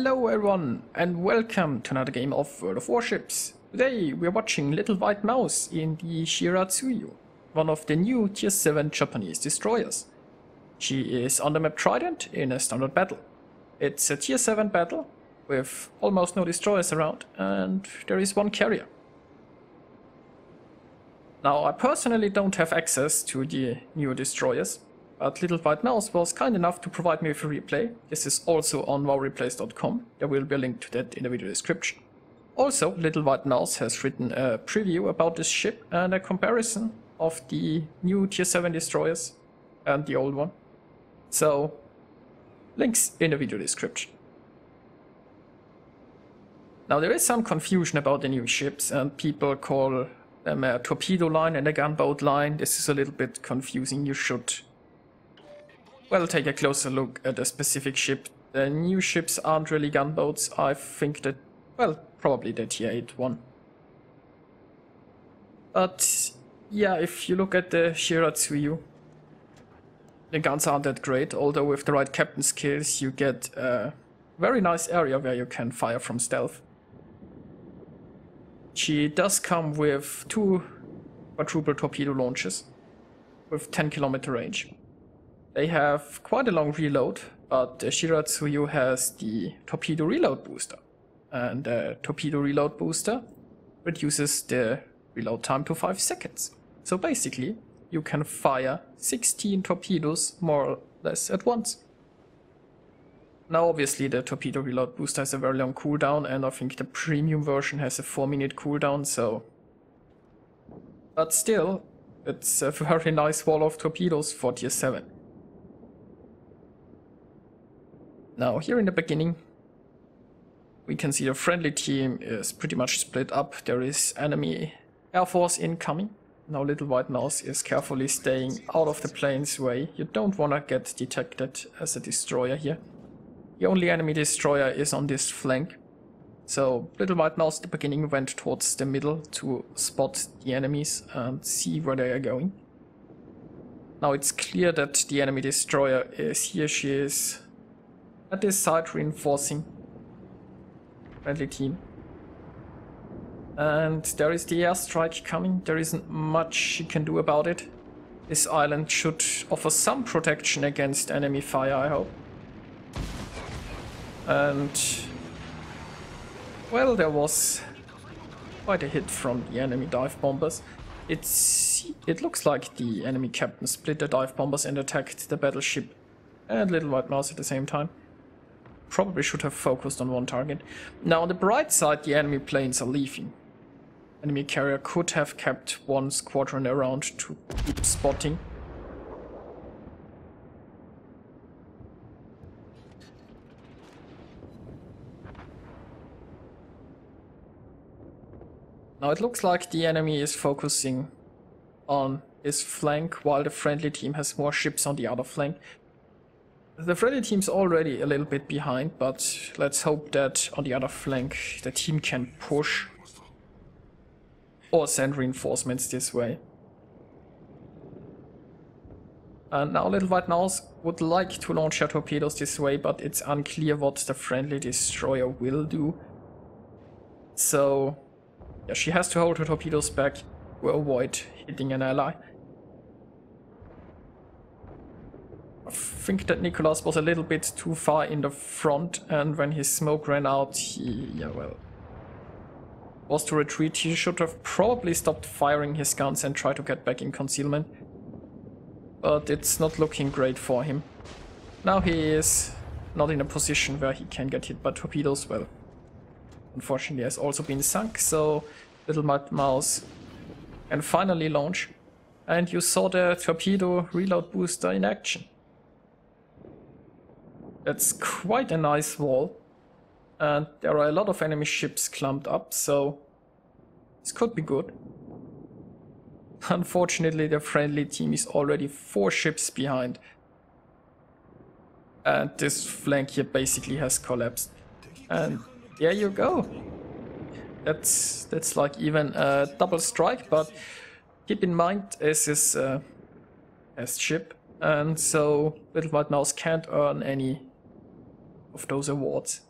Hello everyone and welcome to another game of World of Warships. Today we are watching LittleWhiteMouse in the Shiratsuyu, one of the new tier 7 Japanese destroyers. She is on the map Trident in a standard battle. It's a tier 7 battle with almost no destroyers around and there is one carrier. Now I personally don't have access to the new destroyers, but LittleWhiteMouse was kind enough to provide me with a replay. This is also on wowreplays.com. There will be a link to that in the video description. Also, LittleWhiteMouse has written a preview about this ship and a comparison of the new tier 7 destroyers and the old one. So, links in the video description. Now there is some confusion about the new ships and people call them a torpedo line and a gunboat line. This is a little bit confusing. You should take a closer look at a specific ship. The new ships aren't really gunboats. I think that, probably the tier 8 one. But yeah, if you look at the Shiratsuyu, the guns aren't that great, although with the right captain skills you get a very nice area where you can fire from stealth. She does come with 2 quadruple torpedo launches with 10-kilometer range. They have quite a long reload, but the Shiratsuyu has the torpedo reload booster. And the torpedo reload booster reduces the reload time to 5 seconds. So basically, you can fire 16 torpedoes more or less at once. Now obviously the torpedo reload booster has a very long cooldown, and I think the premium version has a 4-minute cooldown, so... But still, it's a very nice wall of torpedoes for tier 7. Now here in the beginning we can see the friendly team is pretty much split up. There is enemy air force incoming. Now LittleWhiteMouse is carefully staying out of the plane's way. You don't want to get detected as a destroyer here. The only enemy destroyer is on this flank. So LittleWhiteMouse at the beginning went towards the middle to spot the enemies and see where they are going. Now it's clear that the enemy destroyer is here. She is at this side reinforcing friendly team. And there is the airstrike coming. There isn't much she can do about it. This island should offer some protection against enemy fire, I hope. And well, there was quite a hit from the enemy dive bombers. It looks like the enemy captain split the dive bombers and attacked the battleship and LittleWhiteMouse at the same time. Probably should have focused on one target. Now on the bright side, the enemy planes are leaving. Enemy carrier could have kept one squadron around to keep spotting. Now it looks like the enemy is focusing on this flank while the friendly team has more ships on the other flank. The friendly team's already a little bit behind, but let's hope that on the other flank the team can push or send reinforcements this way. And now LittleWhiteMouse would like to launch her torpedoes this way, but it's unclear what the friendly destroyer will do. So yeah, she has to hold her torpedoes back to avoid hitting an ally. I think that Nicholas was a little bit too far in the front, and when his smoke ran out, he, was to retreat. He should have probably stopped firing his guns and tried to get back in concealment. But it's not looking great for him. Now he is not in a position where he can get hit by torpedoes. Well, unfortunately has also been sunk, so LittleWhiteMouse can finally launch. And you saw the torpedo reload booster in action. That's quite a nice wall, and there are a lot of enemy ships clumped up, so this could be good. Unfortunately, the friendly team is already 4 ships behind, and this flank here basically has collapsed. And there you go. That's like even a double strike, but keep in mind this is a test ship, and so LittleWhiteMouse can't earn any of those awards.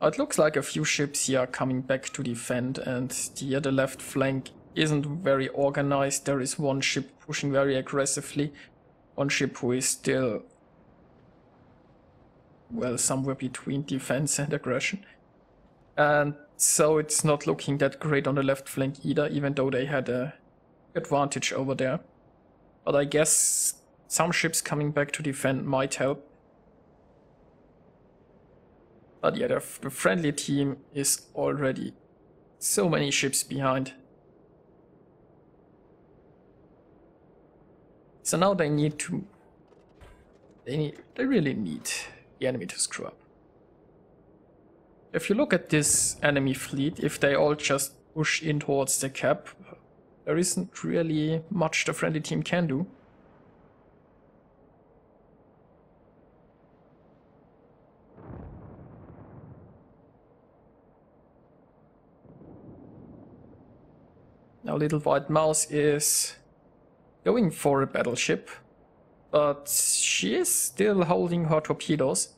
It looks like a few ships here are coming back to defend, and the other left flank isn't very organized. There is one ship pushing very aggressively, one ship who is still, well, somewhere between defense and aggression. And so it's not looking that great on the left flank either, even though they had a advantage over there. But I guess some ships coming back to defend might help. But yeah, the friendly team is already so many ships behind. So now they need to... They really need the enemy to screw up. If you look at this enemy fleet, if they all just push in towards the cap, there isn't really much the friendly team can do. Now LittleWhiteMouse is going for a battleship, but she is still holding her torpedoes.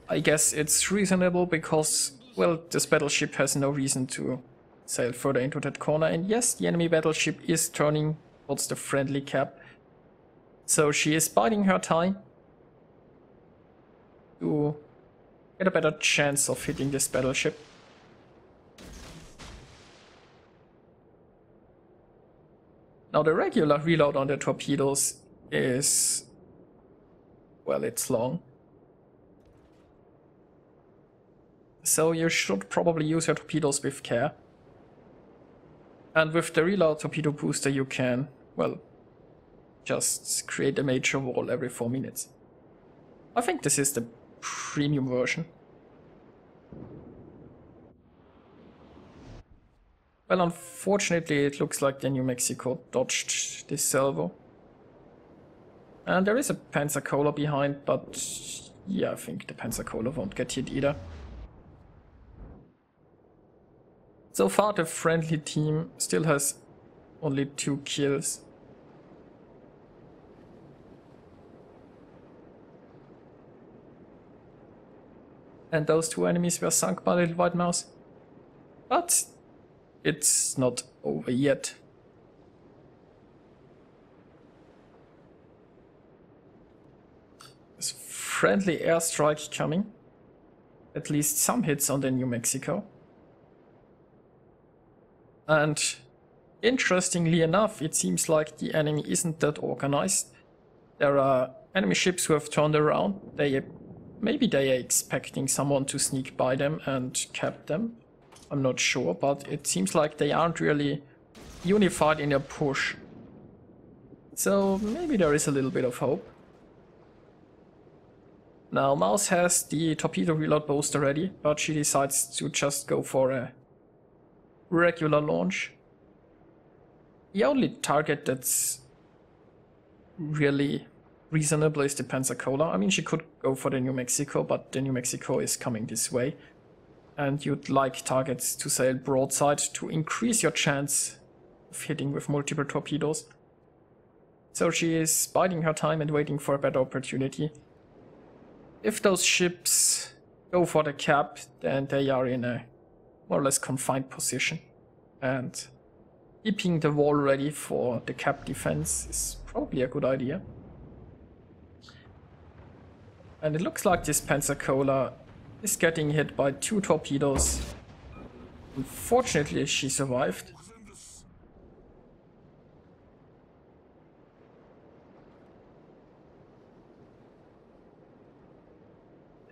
I guess it's reasonable because, well, this battleship has no reason to sail further into that corner. And yes, the enemy battleship is turning towards the friendly cap. So she is biding her time to get a better chance of hitting this battleship. Now the regular reload on the torpedoes is, well, it's long. So you should probably use your torpedoes with care. And with the reload torpedo booster you can, well, just create a major wall every 4 minutes. I think this is the premium version. Well, unfortunately it looks like the New Mexico dodged this salvo. And there is a Pensacola behind, but yeah, I think the Pensacola won't get hit either. So far the friendly team still has only 2 kills. And those 2 enemies were sunk by LittleWhiteMouse. But it's not over yet. There's friendly airstrike coming. At least some hits on the New Mexico. And interestingly enough, it seems like the enemy isn't that organized. There are enemy ships who have turned around. Maybe they are expecting someone to sneak by them and cap them. I'm not sure, but it seems like they aren't really unified in their push. So maybe there is a little bit of hope. Now Mouse has the torpedo reload booster ready, but she decides to just go for a regular launch. The only target that's really reasonable is the Pensacola. I mean, she could go for the New Mexico, but the New Mexico is coming this way. And you'd like targets to sail broadside to increase your chance of hitting with multiple torpedoes. So she is biding her time and waiting for a better opportunity. If those ships go for the cap, then they are in a more or less confined position. And keeping the wall ready for the cap defense is probably a good idea. And it looks like this Pensacola is getting hit by 2 torpedoes. Unfortunately, she survived.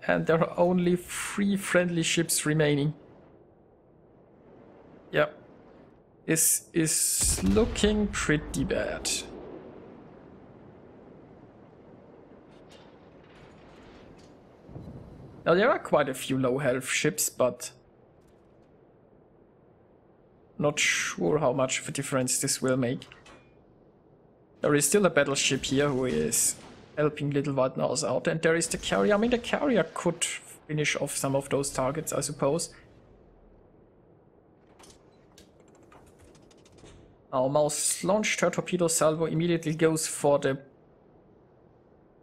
And there are only 3 friendly ships remaining. Yeah. This is looking pretty bad. Now there are quite a few low health ships, but not sure how much of a difference this will make. There is still a battleship here who is helping LittleWhiteMouse out, and there is the carrier. I mean, the carrier could finish off some of those targets, I suppose. Now Mouse launched her torpedo salvo, immediately goes for the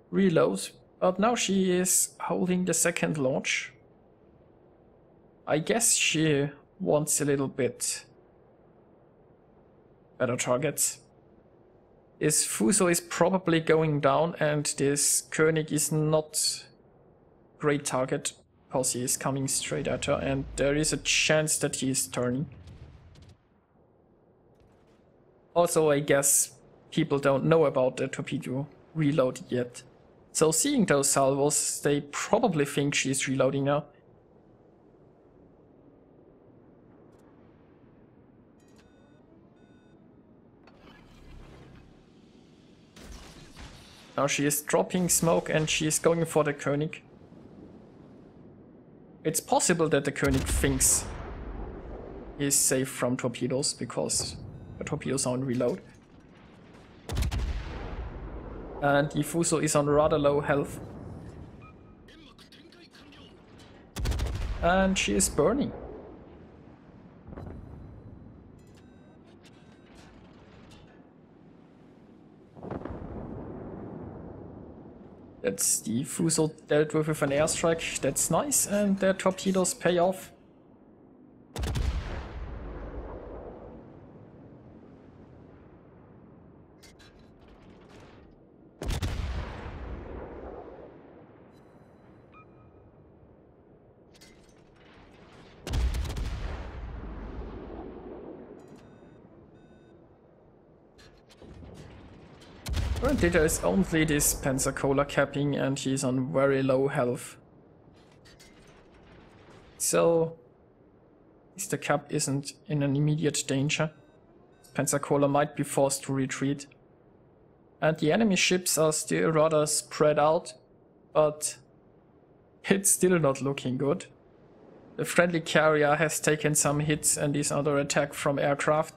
reload, but now she is holding the second launch. I guess she wants a little bit better targets. This Fuso is probably going down, and this König is not great target because he is coming straight at her, and there is a chance that he is turning. Also, I guess people don't know about the torpedo reload yet. So seeing those salvos, they probably think she's reloading now. Now she is dropping smoke and she is going for the König. It's possible that the König thinks he's safe from torpedoes because the torpedoes are on reload. And the Fuso is on rather low health. And she is burning. That's the Fuso dealt with an airstrike, that's nice, and their torpedoes pay off. Currently there is only this Pensacola capping and he's on very low health. So the cap isn't in an immediate danger. Pensacola might be forced to retreat. And the enemy ships are still rather spread out, but it's still not looking good. The friendly carrier has taken some hits and is under attack from aircraft.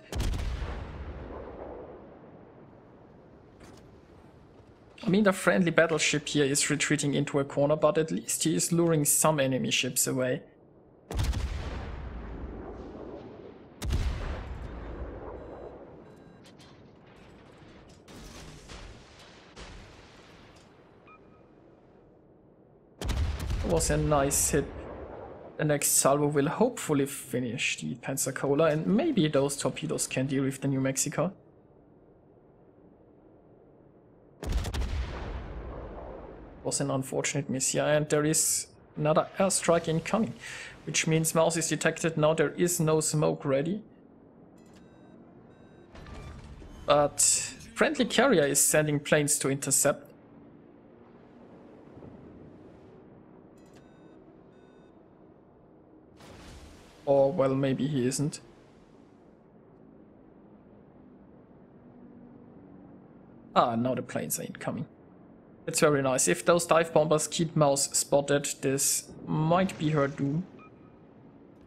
I mean, the friendly battleship here is retreating into a corner, but at least he is luring some enemy ships away. That was a nice hit. The next salvo will hopefully finish the Pensacola, and maybe those torpedoes can deal with the New Mexico. Was an unfortunate miss here, and there is another airstrike incoming, which means Mouse is detected. Now there is no smoke ready, but friendly carrier is sending planes to intercept. Or well, maybe he isn't. Ah, now the planes are incoming. It's very nice. If those dive bombers keep Mouse spotted, this might be her doom.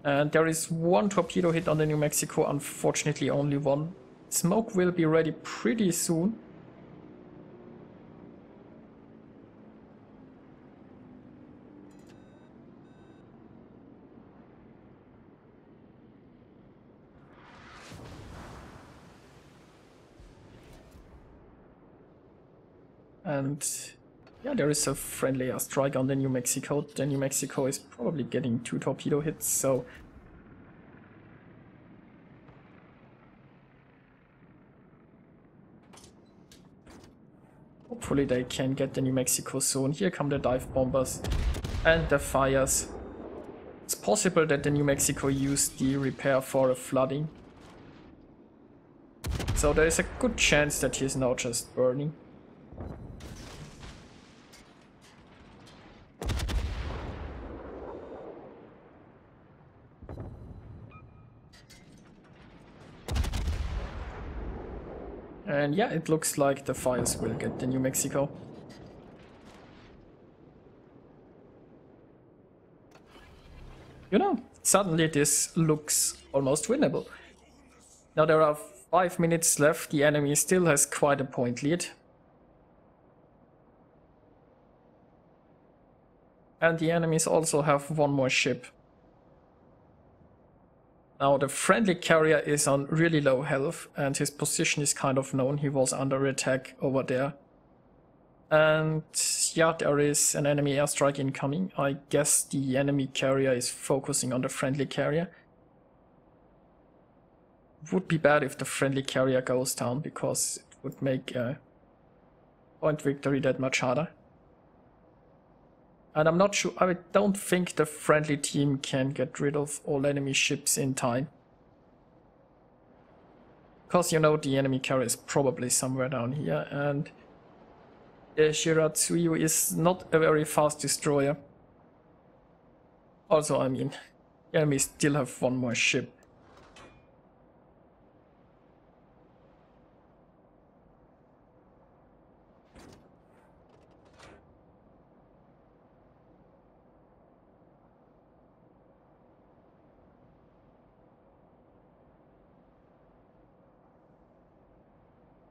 And there is one torpedo hit on the New Mexico, unfortunately only one. Smoke will be ready pretty soon. And yeah, there is a friendly airstrike on the New Mexico. The New Mexico is probably getting 2 torpedo hits, so hopefully they can get the New Mexico soon. Here come the dive bombers and the fires. It's possible that the New Mexico used the repair for a flooding. So there is a good chance that he is now just burning. And yeah, it looks like the fires will get the New Mexico. You know, suddenly this looks almost winnable. Now there are 5 minutes left, the enemy still has quite a point lead. And the enemies also have one more ship. Now the friendly carrier is on really low health and his position is kind of known. He was under attack over there. And yeah, there is an enemy airstrike incoming. I guess the enemy carrier is focusing on the friendly carrier. Would be bad if the friendly carrier goes down, because it would make a point victory that much harder. And I'm not sure, I don't think the friendly team can get rid of all enemy ships in time. Because you know the enemy carrier is probably somewhere down here, and the Shiratsuyu is not a very fast destroyer. Also, I mean, the enemy still have one more ship.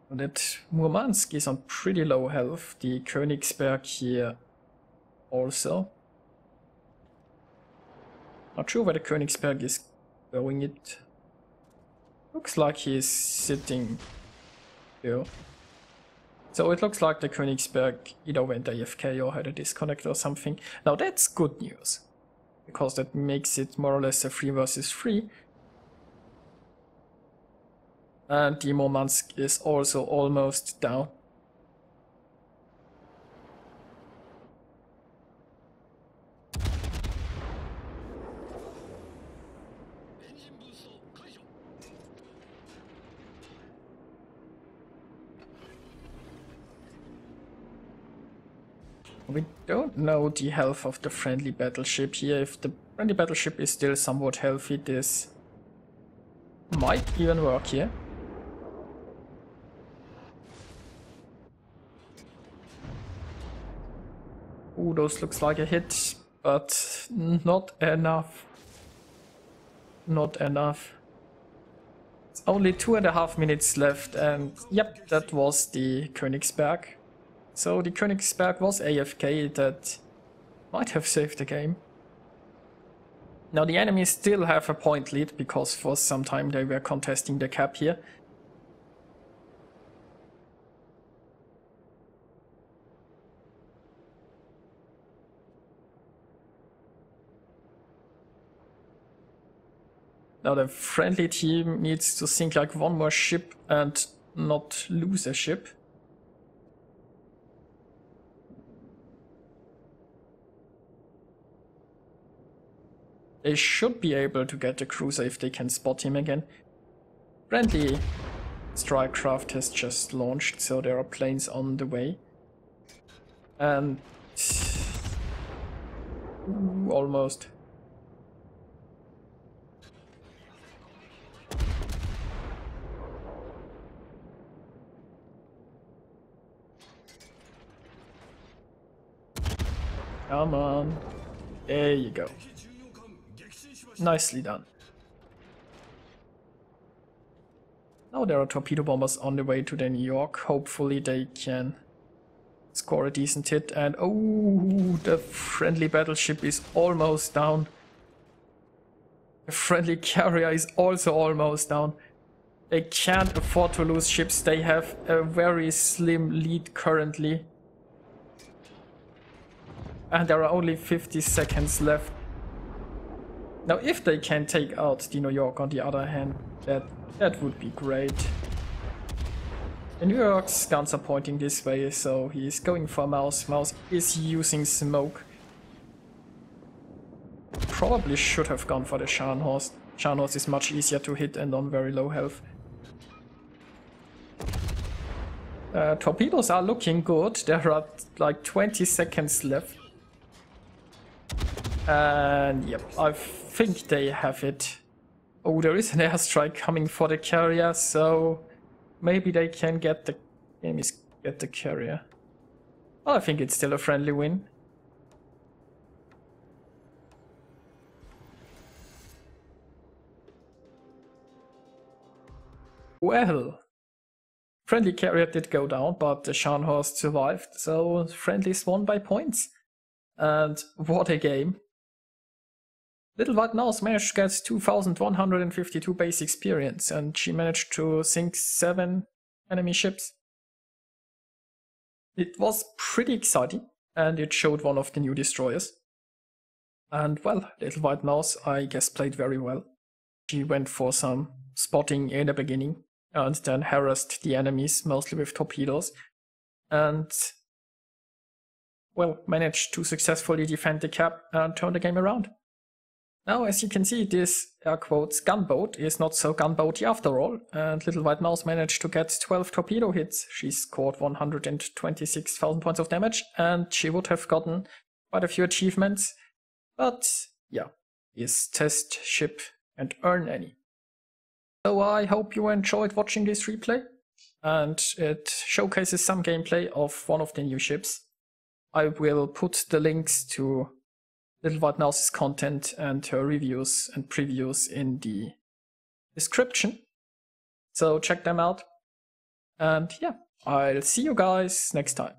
That Murmansk is on pretty low health, the Königsberg here also. Not sure where the Königsberg is going, it looks like he is sitting here. So it looks like the Königsberg either went AFK or had a disconnect or something. Now that's good news, because that makes it more or less a 3 versus 3. And the Murmansk is also almost down. We don't know the health of the friendly battleship here. If the friendly battleship is still somewhat healthy, this might even work here. Ooh, those looks like a hit, but not enough. Not enough. It's only 2.5 minutes left, and yep, that was the Königsberg. So the Königsberg was AFK, that might have saved the game. Now the enemies still have a point lead, because for some time they were contesting the cap here. Now the friendly team needs to sink like one more ship and not lose a ship. They should be able to get the cruiser if they can spot him again. Friendly strike craft has just launched, so there are planes on the way. And ooh, almost. Come on. There you go. Nicely done. Now there are torpedo bombers on the way to the New York. Hopefully they can score a decent hit. And oh, the friendly battleship is almost down. The friendly carrier is also almost down. They can't afford to lose ships. They have a very slim lead currently. And there are only 50 seconds left. Now if they can take out the New York on the other hand, that would be great. The New York's guns are pointing this way, so he's going for Mouse. Mouse is using smoke. Probably should have gone for the Scharnhorst. Scharnhorst is much easier to hit and on very low health. Torpedoes are looking good. There are like 20 seconds left. And yep, I think they have it. Oh, there is an airstrike coming for the carrier, so maybe they can get the carrier. Well, I think it's still a friendly win. Well, friendly carrier did go down, but the Scharnhorst survived, so friendlies won by points. And what a game. LittleWhiteMouse managed to get 2,152 base experience, and she managed to sink 7 enemy ships. It was pretty exciting. and it showed one of the new destroyers. And well, LittleWhiteMouse, I guess, played very well. She went for some spotting in the beginning, and then harassed the enemies, mostly with torpedoes, and well, managed to successfully defend the cap and turn the game around. Now, as you can see, this air quotes gunboat is not so gunboaty after all, and LittleWhiteMouse managed to get 12 torpedo hits. She scored 126,000 points of damage, and she would have gotten quite a few achievements, but yeah, is test, ship, and earn any. So I hope you enjoyed watching this replay, and it showcases some gameplay of one of the new ships. I will put the links to LittleWhiteMouse's content and her reviews and previews in the description, so check them out. And yeah, I'll see you guys next time.